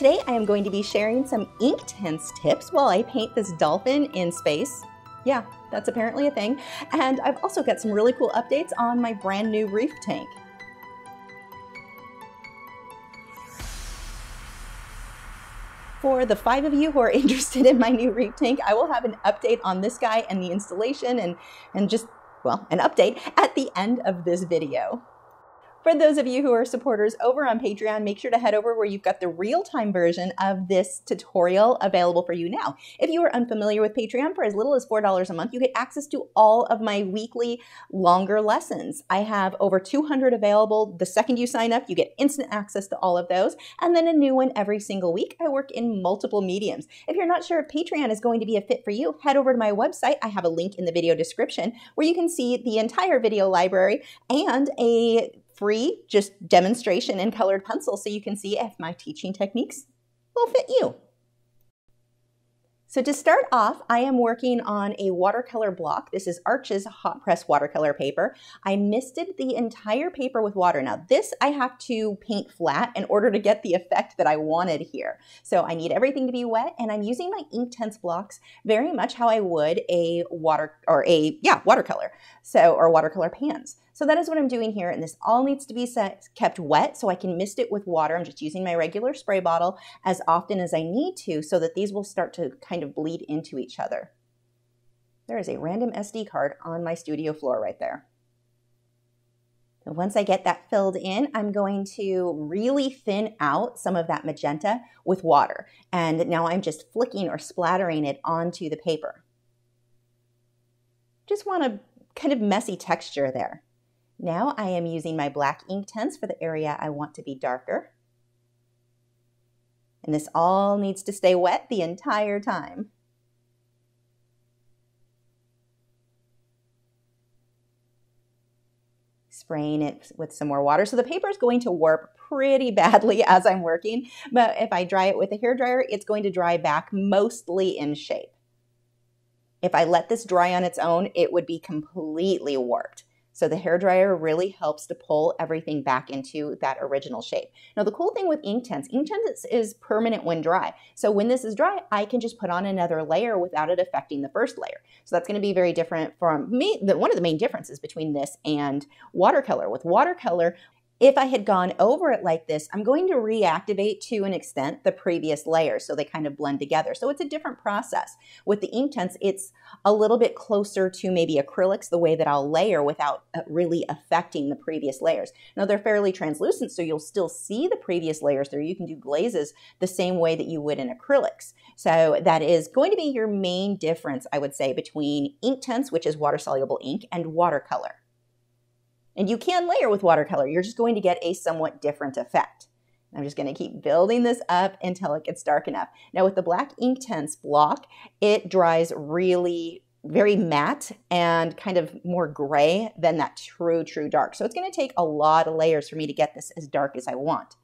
Today I am going to be sharing some Inktense tips while I paint this dolphin in space. Yeah, that's apparently a thing. And I've also got some really cool updates on my brand new Reef tank. For the 5 of you who are interested in my new Reef tank, I will have an update on this guy and the installation and just, well, an update at the end of this video. For those of you who are supporters over on Patreon, make sure to head over where you've got the real-time version of this tutorial available for you now. If you are unfamiliar with Patreon, for as little as $4 a month, you get access to all of my weekly longer lessons. I have over 200 available. The second you sign up, you get instant access to all of those, and then a new one every single week. I work in multiple mediums. If you're not sure if Patreon is going to be a fit for you, head over to my website. I have a link in the video description where you can see the entire video library and a free just demonstration in colored pencil so you can see if my teaching techniques will fit you. So to start off, I am working on a watercolor block. This is Arch's hot press watercolor paper. I misted the entire paper with water. Now this I have to paint flat in order to get the effect that I wanted here. So I need everything to be wet, and I'm using my Inktense blocks very much how I would a watercolor. Or watercolor pans. So that is what I'm doing here, and this all needs to be kept wet so I can mist it with water. I'm just using my regular spray bottle as often as I need to so that these will start to kind of bleed into each other. There is a random SD card on my studio floor right there. And once I get that filled in, I'm going to really thin out some of that magenta with water. And now I'm just flicking or splattering it onto the paper. Just want a kind of messy texture there. Now I am using my black Inktense for the area I want to be darker. And this all needs to stay wet the entire time. Spraying it with some more water. So the paper is going to warp pretty badly as I'm working, but if I dry it with a hairdryer, it's going to dry back mostly in shape. If I let this dry on its own, it would be completely warped. So the hairdryer really helps to pull everything back into that original shape. Now the cool thing with Inktense is permanent when dry. So when this is dry, I can just put on another layer without it affecting the first layer. So that's going to be very different from me. One of the main differences between this and watercolor. With watercolor, if I had gone over it like this, I'm going to reactivate to an extent the previous layers so they kind of blend together. So it's a different process. With the Inktense, it's a little bit closer to maybe acrylics, the way that I'll layer without really affecting the previous layers. Now they're fairly translucent, so you'll still see the previous layers there. You can do glazes the same way that you would in acrylics. So that is going to be your main difference, I would say, between Inktense, which is water-soluble ink, and watercolor. And you can layer with watercolor. You're just going to get a somewhat different effect. I'm just going to keep building this up until it gets dark enough. Now with the black Inktense block, it dries really very matte and kind of more gray than that true dark. So it's going to take a lot of layers for me to get this as dark as I want.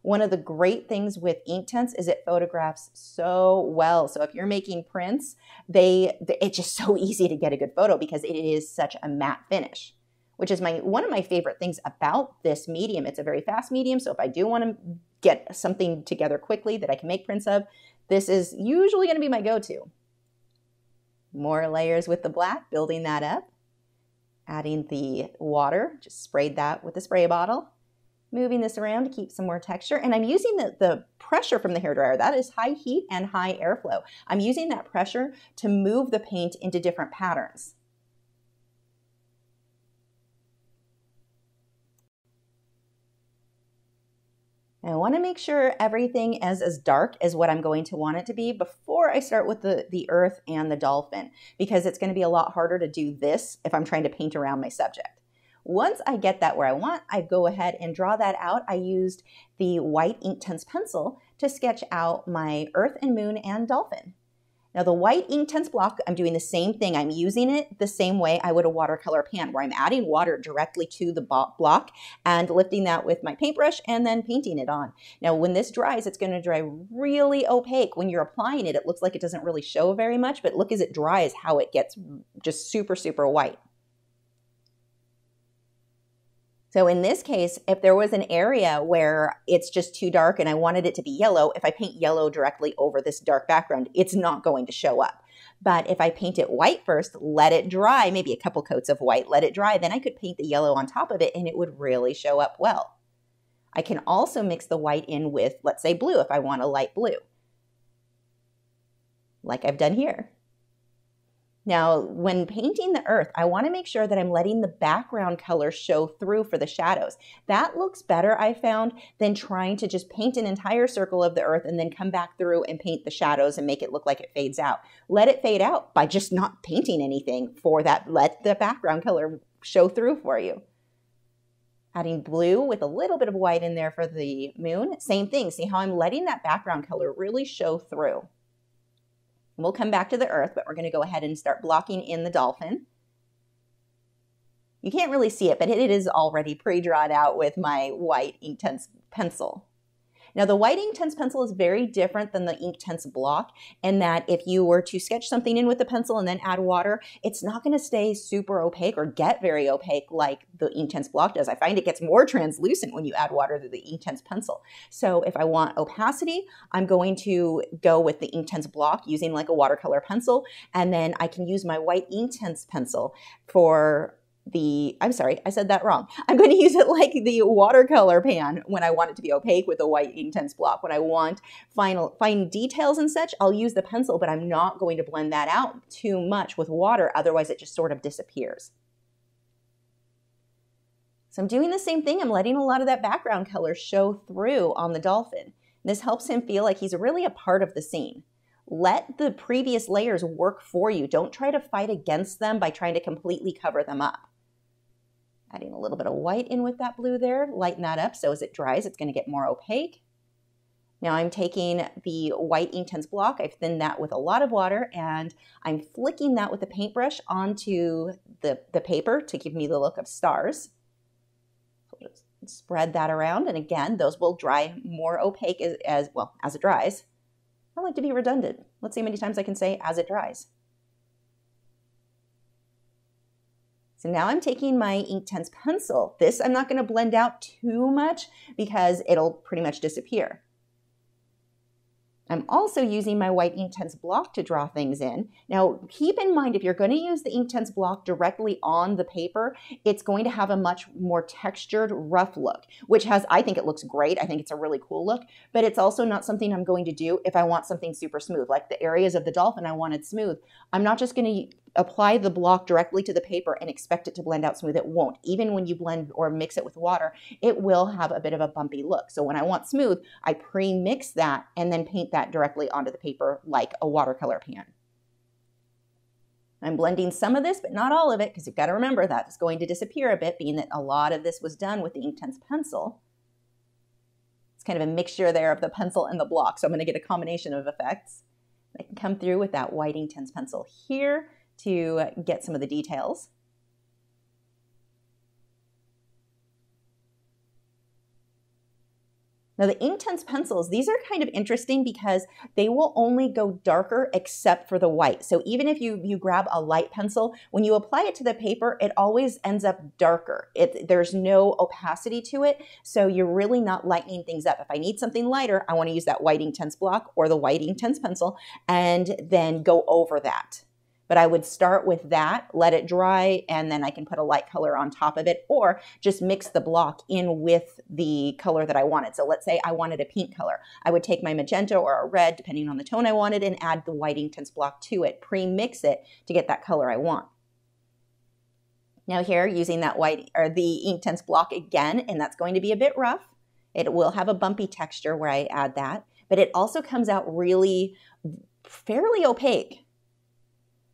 One of the great things with Inktense is it photographs so well. So if you're making prints, it's just so easy to get a good photo because it is such a matte finish, which is one of my favorite things about this medium. It's a very fast medium, so if I do want to get something together quickly that I can make prints of, this is usually going to be my go-to. More layers with the black, building that up, adding the water, just sprayed that with the spray bottle, moving this around to keep some more texture, and I'm using the pressure from the hairdryer. That is high heat and high airflow. I'm using that pressure to move the paint into different patterns. I want to make sure everything is as dark as what I'm going to want it to be before I start with the earth and the dolphin, because it's going to be a lot harder to do this if I'm trying to paint around my subject. Once I get that where I want, I go ahead and draw that out. I used the white Inktense pencil to sketch out my earth and moon and dolphin. Now the white Inktense block, I'm doing the same thing. I'm using it the same way I would a watercolor pan, where I'm adding water directly to the block and lifting that with my paintbrush and then painting it on. Now when this dries, it's going to dry really opaque. When you're applying it, it looks like it doesn't really show very much, but look as it dries how it gets just super white. So in this case, if there was an area where it's just too dark and I wanted it to be yellow, if I paint yellow directly over this dark background, it's not going to show up. But if I paint it white first, let it dry, maybe a couple coats of white, let it dry, then I could paint the yellow on top of it and it would really show up well. I can also mix the white in with, let's say, blue if I want a light blue, like I've done here. Now, when painting the earth, I want to make sure that I'm letting the background color show through for the shadows. That looks better, I found, than trying to just paint an entire circle of the earth and then come back through and paint the shadows and make it look like it fades out. Let it fade out by just not painting anything for that. Let the background color show through for you. Adding blue with a little bit of white in there for the moon. Same thing. See how I'm letting that background color really show through. We'll come back to the earth, but we're going to go ahead and start blocking in the dolphin. You can't really see it, but it is already pre-drawn out with my white Inktense pencil. Now, the white Inktense pencil is very different than the Inktense block in that if you were to sketch something in with the pencil and then add water, it's not going to stay super opaque or get very opaque like the Inktense block does. I find it gets more translucent when you add water to the Inktense pencil. So if I want opacity, I'm going to go with the Inktense block using like a watercolor pencil, and then I can use my white Inktense pencil for I'm sorry, I said that wrong. I'm going to use it like the watercolor pan when I want it to be opaque with the white Inktense block. When I want fine details and such, I'll use the pencil, but I'm not going to blend that out too much with water. Otherwise, it just sort of disappears. So I'm doing the same thing. I'm letting a lot of that background color show through on the dolphin. This helps him feel like he's really a part of the scene. Let the previous layers work for you. Don't try to fight against them by trying to completely cover them up. Adding a little bit of white in with that blue there, lighten that up so as it dries, it's going to get more opaque. Now I'm taking the white Inktense block, I've thinned that with a lot of water, and I'm flicking that with a paintbrush onto the paper to give me the look of stars. So just spread that around, and again, those will dry more opaque as it dries. I like to be redundant. Let's see how many times I can say as it dries. So now I'm taking my Inktense pencil. This I'm not going to blend out too much because it'll pretty much disappear. I'm also using my white Inktense block to draw things in. Now, keep in mind, if you're going to use the Inktense block directly on the paper, it's going to have a much more textured, rough look, which I think it looks great. I think it's a really cool look, but it's also not something I'm going to do if I want something super smooth. Like the areas of the dolphin I wanted smooth. I'm not just going to apply the block directly to the paper and expect it to blend out smooth. It won't. Even when you blend or mix it with water, it will have a bit of a bumpy look. So when I want smooth, I pre-mix that and then paint that directly onto the paper like a watercolor pan. I'm blending some of this, but not all of it, because you've got to remember that it's going to disappear a bit, being that a lot of this was done with the Inktense pencil. It's kind of a mixture there of the pencil and the block, so I'm going to get a combination of effects. I can come through with that white Inktense pencil here to get some of the details. Now the Inktense pencils, these are kind of interesting because they will only go darker except for the white. So even if you grab a light pencil, when you apply it to the paper, it always ends up darker. There's no opacity to it, so you're really not lightening things up. If I need something lighter, I want to use that white Inktense block or the white Inktense pencil and then go over that. But I would start with that, let it dry, and then I can put a light color on top of it, or just mix the block in with the color that I wanted. So let's say I wanted a pink color. I would take my magenta or a red, depending on the tone I wanted, and add the white Inktense block to it, pre-mix it to get that color I want. Now here, using that white or the Inktense block again, and that's going to be a bit rough. It will have a bumpy texture where I add that, but it also comes out really fairly opaque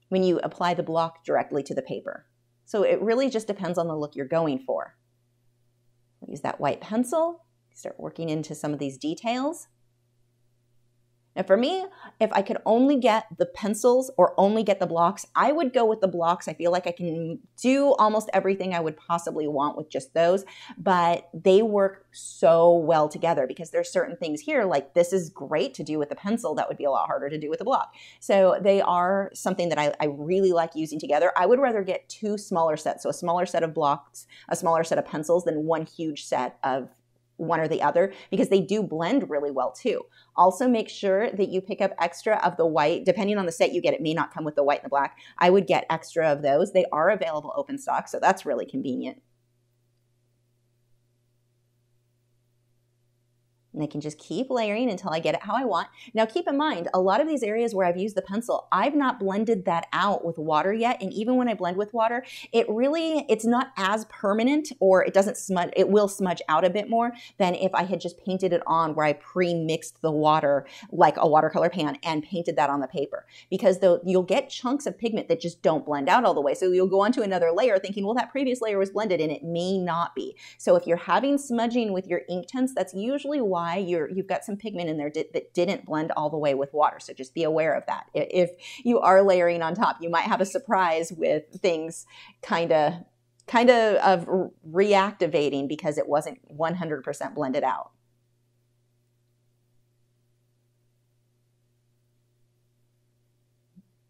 when you apply the block directly to the paper. So it really just depends on the look you're going for. I'll use that white pencil, start working into some of these details. And for me, if I could only get the pencils or only get the blocks, I would go with the blocks. I feel like I can do almost everything I would possibly want with just those, but they work so well together because there's certain things here, like this is great to do with the pencil. That would be a lot harder to do with the block. So they are something that I really like using together. I would rather get two smaller sets. So a smaller set of blocks, a smaller set of pencils than one huge set of one or the other, because they do blend really well too. Also make sure that you pick up extra of the white. Depending on the set you get, it may not come with the white and the black. I would get extra of those. They are available open stock, so that's really convenient. And I can just keep layering until I get it how I want. Now keep in mind, a lot of these areas where I've used the pencil, I've not blended that out with water yet. And even when I blend with water, it's not as permanent, or it doesn't smudge, it will smudge out a bit more than if I had just painted it on where I pre-mixed the water like a watercolor pan and painted that on the paper. Because you'll get chunks of pigment that just don't blend out all the way. So you'll go onto another layer thinking, well, that previous layer was blended, and it may not be. So if you're having smudging with your Inktense, that's usually why you've got some pigment in there that didn't blend all the way with water. So just be aware of that. If you are layering on top, you might have a surprise with things kind of reactivating because it wasn't 100% blended out.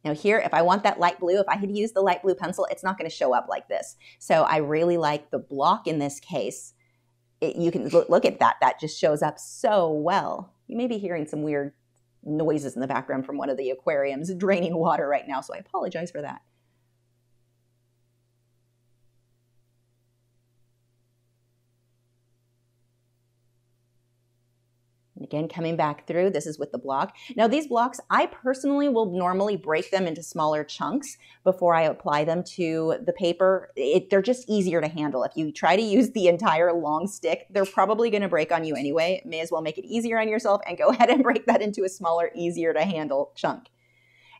Now here, if I want that light blue, if I had used the light blue pencil, it's not going to show up like this. So I really like the block in this case. You can look at that. That just shows up so well. You may be hearing some weird noises in the background from one of the aquariums draining water right now, so I apologize for that. Again, coming back through, this is with the block. Now these blocks, I personally will normally break them into smaller chunks before I apply them to the paper. They're just easier to handle. If you try to use the entire long stick, they're probably going to break on you anyway. May as well make it easier on yourself and go ahead and break that into a smaller, easier to handle chunk.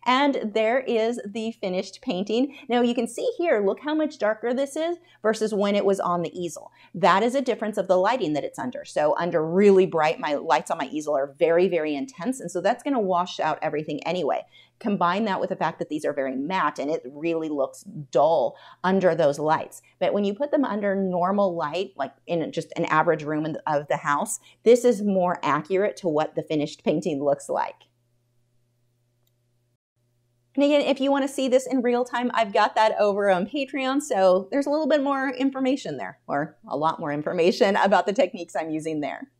And there is the finished painting. Now you can see here, look how much darker this is versus when it was on the easel. That is a difference of the lighting that it's under. So under really bright, my lights on my easel are very, very intense. And so that's going to wash out everything anyway. Combine that with the fact that these are very matte and it really looks dull under those lights. But when you put them under normal light, like in just an average room of the house, this is more accurate to what the finished painting looks like. And again, if you want to see this in real time, I've got that over on Patreon. So there's a little bit more information there, or a lot more information about the techniques I'm using there.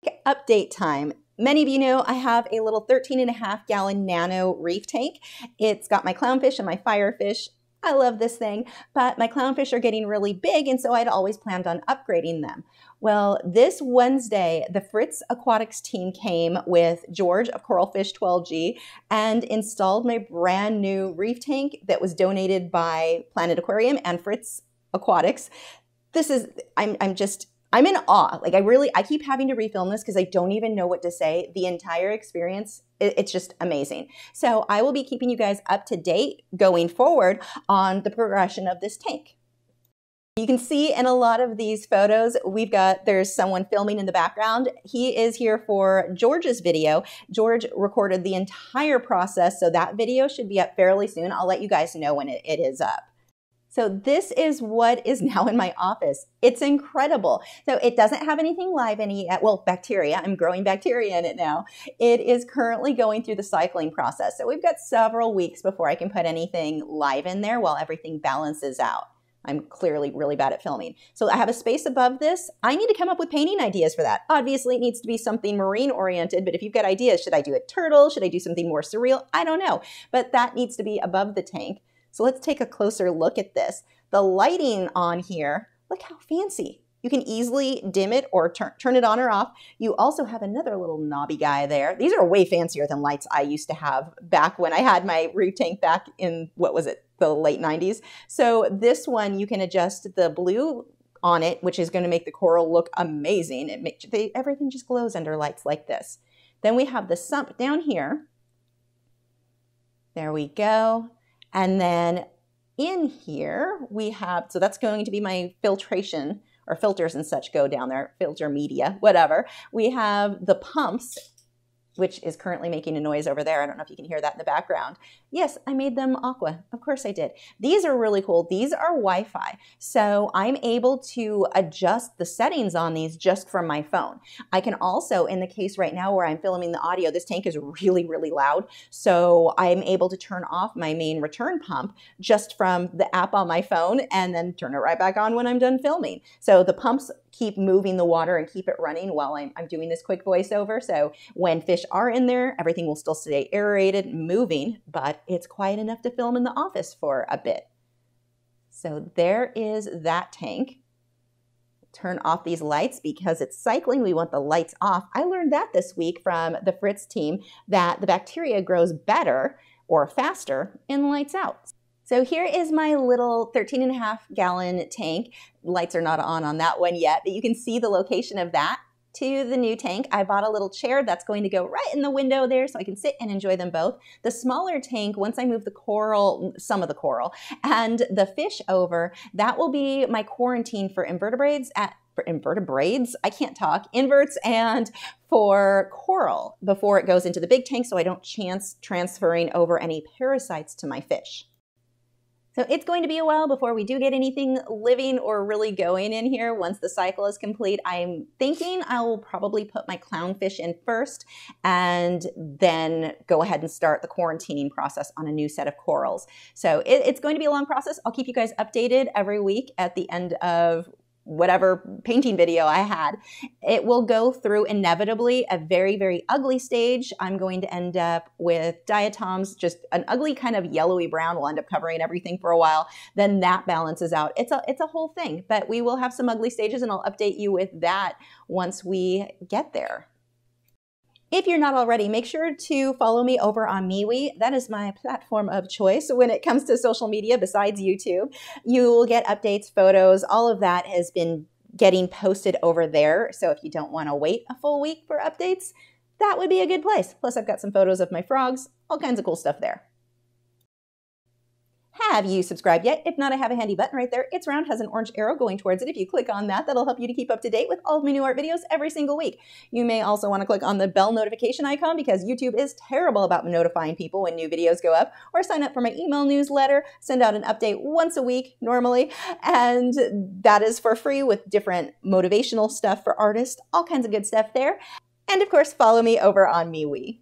Okay, update time. Many of you know I have a little 13.5 gallon nano reef tank. It's got my clownfish and my firefish. I love this thing, but my clownfish are getting really big, and so I'd always planned on upgrading them. Well, this Wednesday, the Fritz Aquatics team came with George of Coralfish 12G and installed my brand new reef tank that was donated by Planet Aquarium and Fritz Aquatics. This is, I'm in awe. Like I keep having to refilm this because I don't even know what to say. The entire experience, it's just amazing. So I will be keeping you guys up to date going forward on the progression of this tank. You can see in a lot of these photos, there's someone filming in the background. He is here for George's video. George recorded the entire process, so that video should be up fairly soon. I'll let you guys know when it is up. So this is what is now in my office. It's incredible. So it doesn't have anything live in it yet. Well, bacteria. I'm growing bacteria in it now. It is currently going through the cycling process. So we've got several weeks before I can put anything live in there while everything balances out. I'm clearly really bad at filming. So I have a space above this. I need to come up with painting ideas for that. Obviously, it needs to be something marine oriented, but if you've got ideas, should I do a turtle? Should I do something more surreal? I don't know, but that needs to be above the tank. So let's take a closer look at this. The lighting on here, look how fancy. You can easily dim it or turn it on or off. You also have another little knobby guy there. These are way fancier than lights I used to have back when I had my reef tank back in, what was it, the late 90s. So this one, you can adjust the blue on it, which is going to make the coral look amazing. Everything just glows under lights like this. Then we have the sump down here. There we go. And then in here we have, so that's going to be my filtration, or filters and such go down there, filter media, whatever. We have the pumps which is currently making a noise over there. I don't know if you can hear that in the background. Yes, I made them aqua. Of course I did. These are really cool. These are Wi-Fi. So I'm able to adjust the settings on these just from my phone. I can also, in the case right now where I'm filming the audio, this tank is really, really loud. So I'm able to turn off my main return pump just from the app on my phone and then turn it right back on when I'm done filming. So the pumps keep moving the water and keep it running while I'm doing this quick voiceover. So when fish are in there, everything will still stay aerated and moving, but it's quiet enough to film in the office for a bit. So there is that tank. Turn off these lights because it's cycling. We want the lights off. I learned that this week from the Fritz team, that the bacteria grows better or faster in lights out. So here is my little 13.5-gallon tank. Lights are not on that one yet, but you can see the location of that to the new tank. I bought a little chair that's going to go right in the window there so I can sit and enjoy them both. The smaller tank, once I move the coral, some of the coral, and the fish over, that will be my quarantine for invertebrates I can't talk, inverts and for coral before it goes into the big tank so I don't chance transferring over any parasites to my fish. So it's going to be a while before we do get anything living or really going in here once the cycle is complete. I'm thinking I will probably put my clownfish in first and then go ahead and start the quarantining process on a new set of corals. So it's going to be a long process. I'll keep you guys updated every week at the end of whatever painting video I had. It will go through inevitably a very, very ugly stage. I'm going to end up with diatoms, just an ugly kind of yellowy brown will end up covering everything for a while. Then that balances out. It's a whole thing, but we will have some ugly stages and I'll update you with that once we get there. If you're not already, make sure to follow me over on MeWe. That is my platform of choice when it comes to social media besides YouTube. You will get updates, photos, all of that has been getting posted over there. So if you don't want to wait a full week for updates, that would be a good place. Plus I've got some photos of my frogs, all kinds of cool stuff there. Have you subscribed yet? If not, I have a handy button right there. It's round, has an orange arrow going towards it. If you click on that, that'll help you to keep up to date with all of my new art videos every single week. You may also want to click on the bell notification icon because YouTube is terrible about notifying people when new videos go up, or sign up for my email newsletter, send out an update once a week normally, and that is for free with different motivational stuff for artists, all kinds of good stuff there. And of course, follow me over on MeWe.